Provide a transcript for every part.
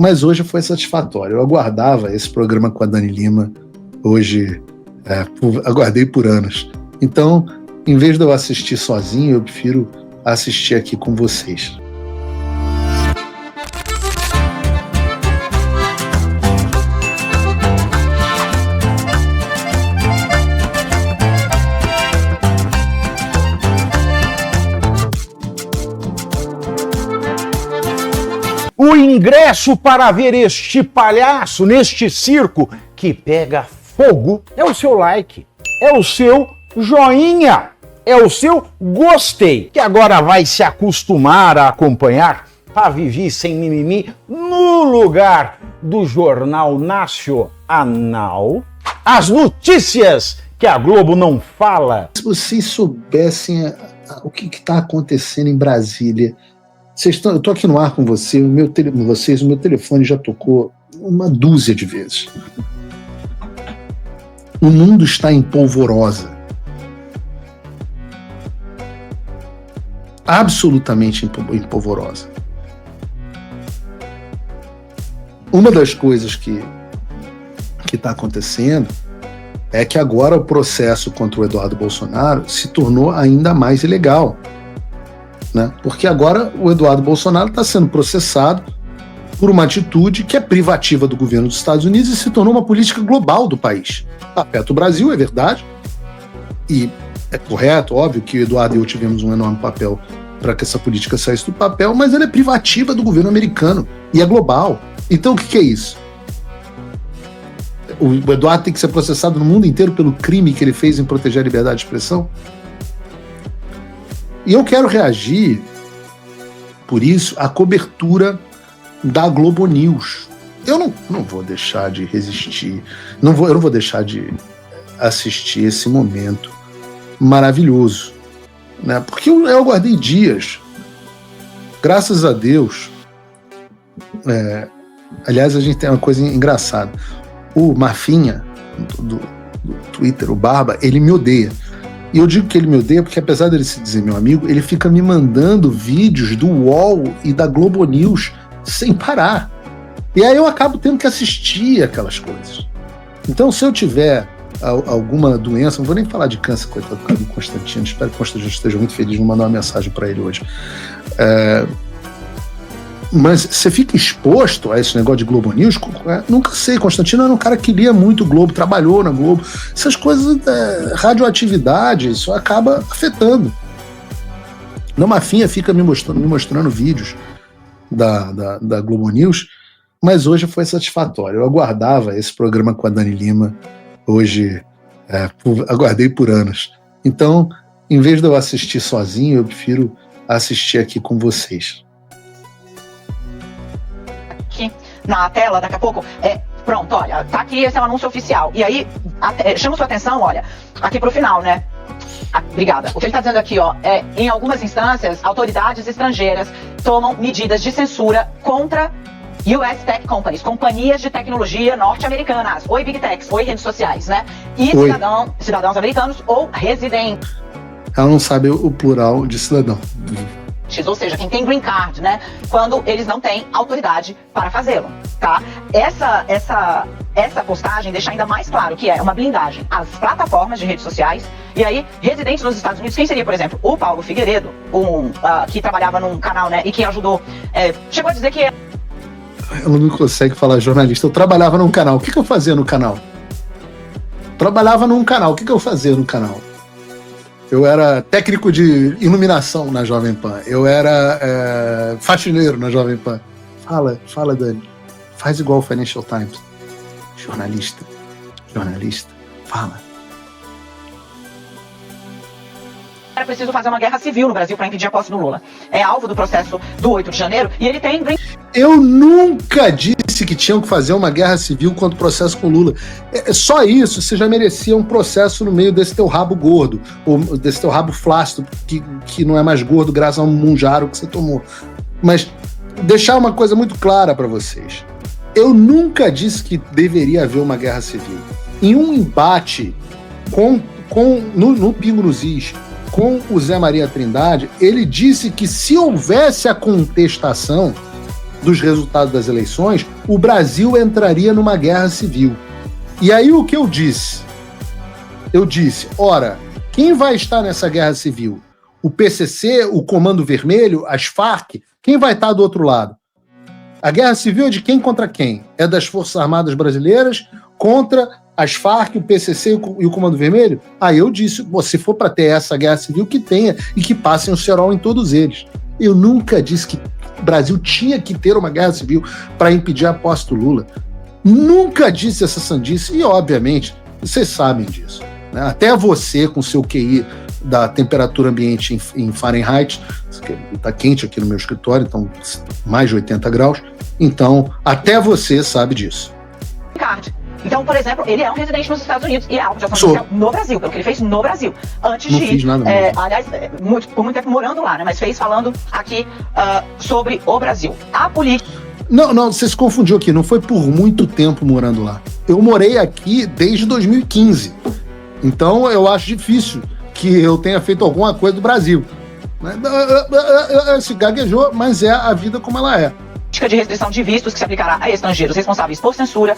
Mas hoje foi satisfatório. Eu aguardava esse programa com a Dani Lima, hoje aguardei por anos. Então, em vez de eu assistir sozinho, eu prefiro assistir aqui com vocês. O ingresso para ver este palhaço neste circo que pega fogo é o seu like, é o seu joinha, é o seu gostei, que agora vai se acostumar a acompanhar a Vivi Sem Mimimi no lugar do Jornal Nacional, as notícias que a Globo não fala. Se vocês soubessem o que está acontecendo em Brasília. Eu estou aqui no ar com você, o meu telefone já tocou uma dúzia de vezes. O mundo está em polvorosa. Absolutamente em polvorosa. Uma das coisas que está acontecendo é que agora o processo contra o Eduardo Bolsonaro se tornou ainda mais ilegal. Né? Porque agora o Eduardo Bolsonaro está sendo processado por uma atitude que é privativa do governo dos Estados Unidos e se tornou uma política global do país. Afeta o Brasil, é verdade, e é correto, óbvio que o Eduardo e eu tivemos um enorme papel para que essa política saísse do papel, mas ela é privativa do governo americano e é global. Então o que é isso? O Eduardo tem que ser processado no mundo inteiro pelo crime que ele fez em proteger a liberdade de expressão? E eu quero reagir, por isso, à cobertura da Globo News. Eu não vou deixar de resistir, eu não vou deixar de assistir esse momento maravilhoso, né? Porque eu aguardei dias, graças a Deus. Aliás, a gente tem uma coisa engraçada. O Marfinha, do Twitter, o Barba, ele me odeia. E eu digo que ele me odeia porque, apesar dele se dizer meu amigo, ele fica me mandando vídeos do UOL e da Globo News sem parar. E aí eu acabo tendo que assistir aquelas coisas. Então, se eu tiver alguma doença, não vou nem falar de câncer, coitado do Constantino, espero que o Constantino esteja muito feliz, vou mandar uma mensagem para ele hoje. Mas você fica exposto a esse negócio de Globo News, nunca sei, Constantino era um cara que lia muito o Globo, trabalhou na Globo, essas coisas, radioatividade, isso acaba afetando. Na Mafinha fica me mostrando vídeos da Globo News, mas hoje foi satisfatório. Eu aguardava esse programa com a Dani Lima, hoje aguardei por anos. Então, em vez de eu assistir sozinho, eu prefiro assistir aqui com vocês. Na tela, daqui a pouco, pronto, olha, tá aqui, esse é um anúncio oficial. E aí, chama sua atenção, olha, aqui pro final, né? Obrigada. O que ele tá dizendo aqui, ó, em algumas instâncias, autoridades estrangeiras tomam medidas de censura contra US Tech Companies, companhias de tecnologia norte-americanas. Oi, Big Techs, oi, redes sociais, né? E cidadãos americanos ou residentes. Ela não sabe o plural de cidadão. Ou seja, quem tem green card, né? Quando eles não têm autoridade para fazê-lo, tá? Essa postagem deixa ainda mais claro que é uma blindagem às plataformas de redes sociais. E aí, residentes nos Estados Unidos, quem seria, por exemplo, o Paulo Figueiredo, que trabalhava num canal, né? E que ajudou, chegou a dizer que... Ela não consegue falar jornalista. Eu trabalhava num canal. O que eu fazia no canal? Trabalhava num canal. O que eu fazia no canal? Eu era técnico de iluminação na Jovem Pan. Eu era faxineiro na Jovem Pan. Fala, Dani. Faz igual o Financial Times. Jornalista, fala. Era preciso fazer uma guerra civil no Brasil para impedir a posse do Lula. É alvo do processo do 8 de janeiro e ele tem... Eu nunca disse que tinham que fazer uma guerra civil contra o processo com o Lula. Só isso, você já merecia um processo no meio desse teu rabo gordo, ou desse teu rabo flácido, que não é mais gordo graças a um munjaro que você tomou. Mas deixar uma coisa muito clara para vocês. Eu nunca disse que deveria haver uma guerra civil. Em um embate no Pingo nos Is, com o Zé Maria Trindade, ele disse que se houvesse a contestação, dos resultados das eleições, o Brasil entraria numa guerra civil. E aí o que eu disse? Eu disse, ora, quem vai estar nessa guerra civil? O PCC, o Comando Vermelho, as Farc? Quem vai estar do outro lado? A guerra civil é de quem contra quem? É das Forças Armadas Brasileiras contra as Farc, o PCC e o Comando Vermelho? Aí eu disse, se for para ter essa guerra civil, que tenha e que passem o cerol em todos eles. Eu nunca disse que o Brasil tinha que ter uma guerra civil para impedir a posse do Lula. Nunca disse essa sandice e, obviamente, vocês sabem disso. Né? Até você, com seu QI da temperatura ambiente em Fahrenheit, está quente aqui no meu escritório, então mais de 80 graus, então até você sabe disso. Então, por exemplo, ele é um residente nos Estados Unidos e é alvo de ação judicial no Brasil, pelo que ele fez no Brasil. Antes não fiz nada aliás, por muito tempo morando lá, né? Mas fez falando aqui sobre o Brasil. A política... Não, você se confundiu aqui, não foi por muito tempo morando lá. Eu morei aqui desde 2015. Então, eu acho difícil que eu tenha feito alguma coisa do Brasil. Se gaguejou, mas é a vida como ela é. De restrição de vistos que se aplicará a estrangeiros responsáveis por censura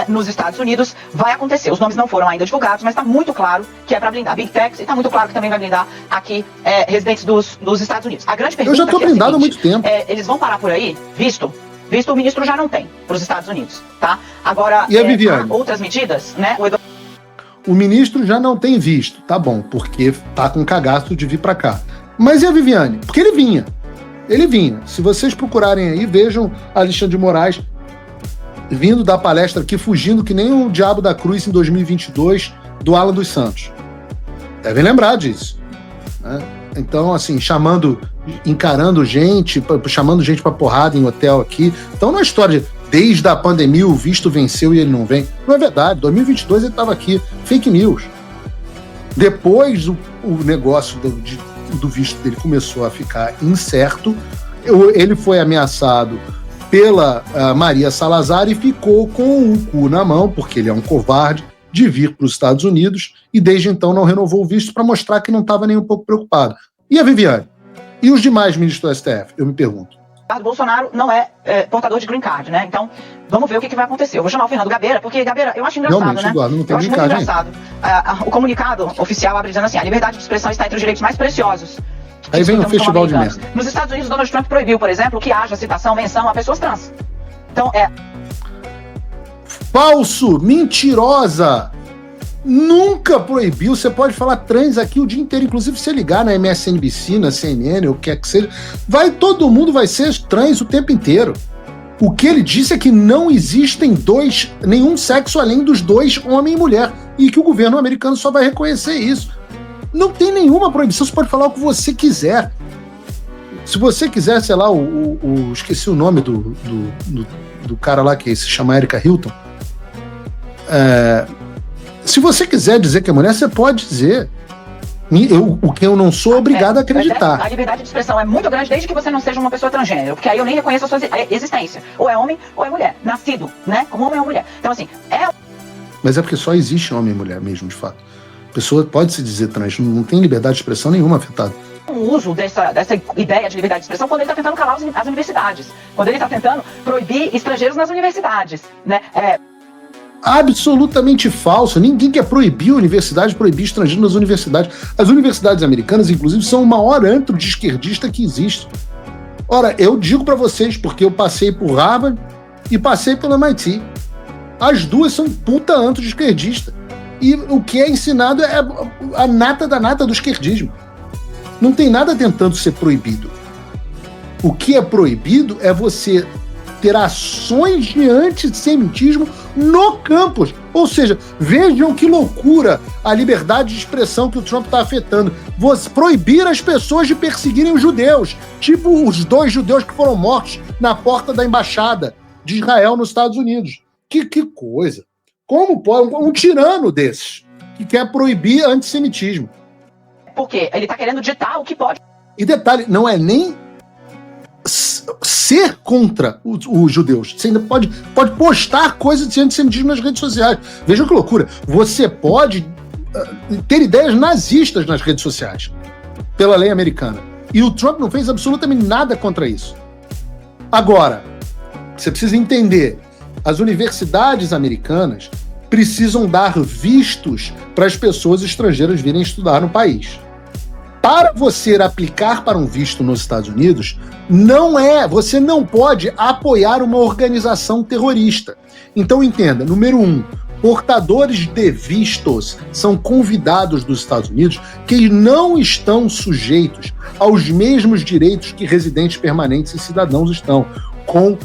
nos Estados Unidos vai acontecer. Os nomes não foram ainda divulgados, mas está muito claro que é para blindar Big Techs e está muito claro que também vai blindar aqui residentes dos Estados Unidos. A grande pergunta eu já estou blindado há muito tempo. Eles vão parar por aí? Visto o ministro já não tem para os Estados Unidos, tá? Agora, e a Viviane? Outras medidas, né? O ministro já não tem visto, tá bom, porque tá com cagaço de vir para cá. Mas e a Viviane? Porque ele vinha. Se vocês procurarem aí, vejam Alexandre de Moraes vindo da palestra aqui, fugindo que nem o Diabo da Cruz em 2022 do Alan dos Santos. Devem lembrar disso. Né? Então, assim, encarando gente, chamando gente pra porrada em hotel aqui. Então, não é história de desde a pandemia o visto venceu e ele não vem. Não é verdade. 2022 ele estava aqui. Fake news. Depois o negócio do visto dele começou a ficar incerto. Ele foi ameaçado pela Maria Salazar e ficou com o cu na mão, porque ele é um covarde, de vir para os Estados Unidos e desde então não renovou o visto para mostrar que não estava nem um pouco preocupado. E a Viviane? E os demais ministros do STF? Eu me pergunto. Bolsonaro não é portador de green card, né? Então, vamos ver o que vai acontecer. Eu vou chamar o Fernando Gabeira, porque, Gabeira, eu acho engraçado, realmente, né? Eduardo, não tem eu acho muito card, engraçado. O comunicado oficial abre dizendo assim, a liberdade de expressão está entre os direitos mais preciosos. Aí vem um festival de merda. Nos Estados Unidos, Donald Trump proibiu, por exemplo, que haja citação, menção a pessoas trans. Então, falso, mentirosa. Nunca proibiu. Você pode falar trans aqui o dia inteiro, inclusive se você ligar na MSNBC, na CNN, ou o que é que seja, todo mundo vai ser trans o tempo inteiro. O que ele disse é que não existem nenhum sexo além dos dois, homem e mulher, e que o governo americano só vai reconhecer isso. Não tem nenhuma proibição, você pode falar o que você quiser. Se você quiser, sei lá, esqueci o nome do cara lá que se chama Erika Hilton. Se você quiser dizer que é mulher, você pode dizer. O que eu não sou obrigado a acreditar. A liberdade de expressão é muito grande desde que você não seja uma pessoa transgênero, porque aí eu nem reconheço a sua existência. Ou é homem ou é mulher. Nascido, né? Como homem ou mulher. Então, assim, Mas é porque só existe homem e mulher mesmo, de fato. A pessoa pode se dizer trans, não tem liberdade de expressão nenhuma afetada. O uso dessa ideia de liberdade de expressão quando ele está tentando calar as universidades. Quando ele está tentando proibir estrangeiros nas universidades, né? Absolutamente falso. Ninguém quer proibir universidades, proibir estrangeiros nas universidades. As universidades americanas, inclusive, são o maior antro de esquerdista que existe. Ora, eu digo para vocês, porque eu passei por Harvard e passei pelo MIT. As duas são puta antro de esquerdista. E o que é ensinado é a nata da nata do esquerdismo. Não tem nada tentando ser proibido. O que é proibido é você ter ações de antissemitismo no campus. Ou seja, vejam que loucura a liberdade de expressão que o Trump está afetando. Você proibir as pessoas de perseguirem os judeus, tipo os 2 judeus que foram mortos na porta da embaixada de Israel nos Estados Unidos. Que coisa! Como pode um tirano desses que quer proibir antissemitismo? Porque ele está querendo ditar o que pode. E detalhe, não é nem ser contra os judeus. Você ainda pode postar coisas de antissemitismo nas redes sociais. Vejam que loucura. Você pode ter ideias nazistas nas redes sociais, pela lei americana. E o Trump não fez absolutamente nada contra isso. Agora, Você precisa entender, as universidades americanas precisam dar vistos para as pessoas estrangeiras virem estudar no país. Para você aplicar para um visto nos Estados Unidos, você não pode apoiar uma organização terrorista. Então entenda, número 1, portadores de vistos são convidados dos Estados Unidos que não estão sujeitos aos mesmos direitos que residentes permanentes e cidadãos estão, com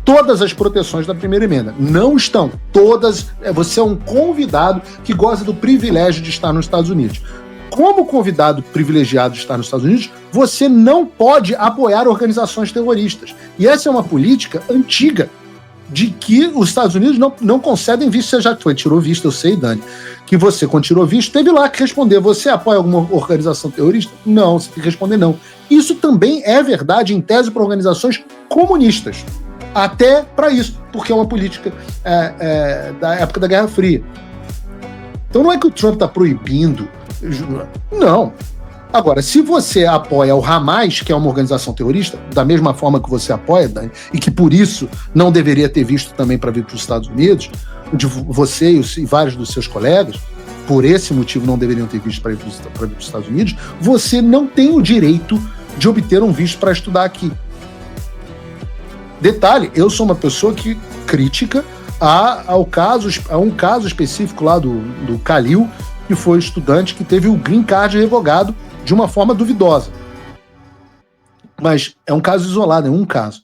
todas as proteções da primeira emenda. Não estão. Todas. Você é um convidado que goza do privilégio de estar nos Estados Unidos. Como convidado privilegiado de estar nos Estados Unidos, você não pode apoiar organizações terroristas. E essa é uma política antiga, de que os Estados Unidos não concedem visto. Você já tirou visto, eu sei, Dani, que você, quando tirou visto, teve lá que responder. Você apoia alguma organização terrorista? Não, você tem que responder não. Isso também é verdade, em tese, para organizações comunistas. Até para isso, porque é uma política da época da Guerra Fria. Então não é que o Trump está proibindo. Não. Agora, se você apoia o Hamas, que é uma organização terrorista, da mesma forma que você apoia, Dani, e que por isso não deveria ter visto também para vir para os Estados Unidos, de você e vários dos seus colegas, por esse motivo não deveriam ter visto para vir para os Estados Unidos, você não tem o direito de obter um visto para estudar aqui. Detalhe, eu sou uma pessoa que crítica a um caso específico lá do Khalil, que foi estudante que teve o green card revogado de uma forma duvidosa. Mas é um caso isolado, é um caso.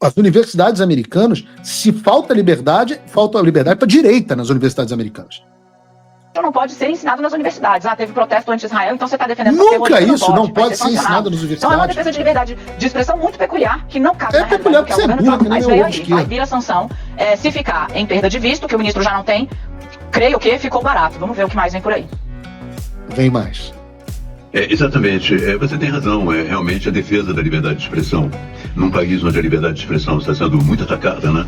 As universidades americanas, se falta liberdade para a direita nas universidades americanas. Não pode ser ensinado nas universidades. Teve protesto anti-Israel, então você está defendendo... Nunca isso não pode ser ensinado nas universidades. Então é uma defesa de liberdade de expressão muito peculiar, que não cabe na peculiar porque você é burro, mas veio aí vira sanção. Se ficar em perda de visto, que o ministro já não tem, creio que ficou barato. Vamos ver o que mais vem por aí. Vem mais. Exatamente, você tem razão, realmente a defesa da liberdade de expressão, num país onde a liberdade de expressão está sendo muito atacada, né?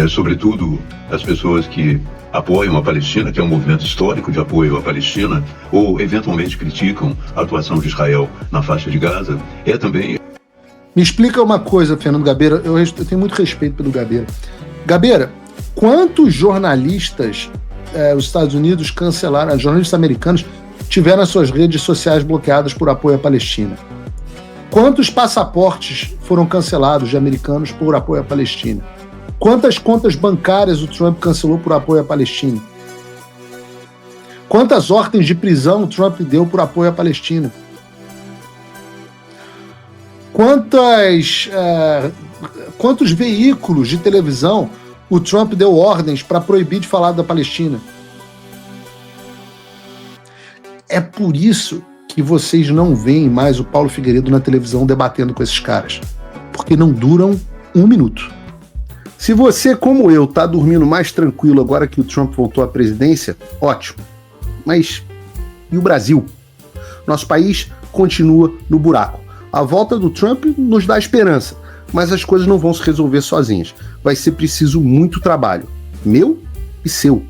Sobretudo as pessoas que apoiam a Palestina, que é um movimento histórico de apoio à Palestina, ou eventualmente criticam a atuação de Israel na faixa de Gaza, também... Me explica uma coisa, Fernando Gabeira, eu tenho muito respeito pelo Gabeira. Gabeira, quantos jornalistas os Estados Unidos cancelaram, jornalistas americanos, tiveram as suas redes sociais bloqueadas por apoio à Palestina? Quantos passaportes foram cancelados de americanos por apoio à Palestina? Quantas contas bancárias o Trump cancelou por apoio à Palestina? Quantas ordens de prisão o Trump deu por apoio à Palestina? Quantos veículos de televisão o Trump deu ordens para proibir de falar da Palestina? É por isso que vocês não veem mais o Paulo Figueiredo na televisão debatendo com esses caras. Porque não duram um minuto. Se você, como eu, tá dormindo mais tranquilo agora que o Trump voltou à presidência, ótimo. Mas e o Brasil? Nosso país continua no buraco. A volta do Trump nos dá esperança, mas as coisas não vão se resolver sozinhas. Vai ser preciso muito trabalho, meu e seu.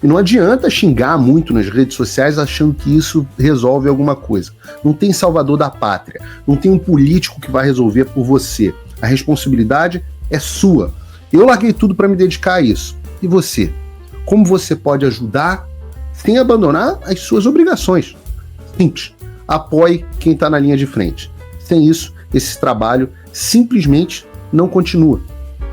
E não adianta xingar muito nas redes sociais achando que isso resolve alguma coisa. Não tem salvador da pátria, não tem um político que vai resolver por você. A responsabilidade é sua. Eu larguei tudo para me dedicar a isso. E você? Como você pode ajudar sem abandonar as suas obrigações? Simples. Apoie quem está na linha de frente. Sem isso, esse trabalho simplesmente não continua.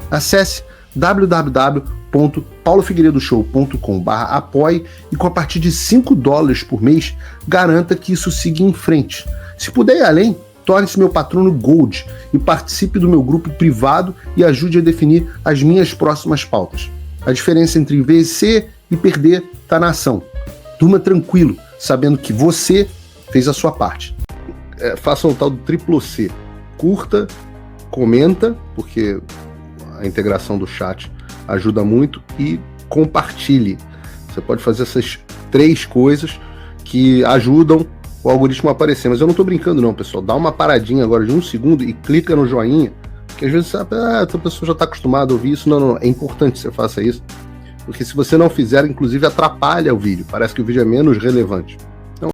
Acesse www.paulofigueiredoshow.com/apoie e com a partir de $5 por mês, garanta que isso siga em frente. Se puder ir além, torne-se meu patrono Gold e participe do meu grupo privado e ajude a definir as minhas próximas pautas. A diferença entre vencer e perder está na ação. Durma tranquilo, sabendo que você fez a sua parte. Faça o tal do triplo C. Curta, comenta, porque a integração do chat ajuda muito, e compartilhe. Você pode fazer essas 3 coisas que ajudam o algoritmo a aparecer. Mas eu não estou brincando não, pessoal. Dá uma paradinha agora de 1 segundo e clica no joinha, porque às vezes sabe, essa pessoa já está acostumada a ouvir isso. Não, é importante que você faça isso, porque se você não fizer, inclusive atrapalha o vídeo. Parece que o vídeo é menos relevante.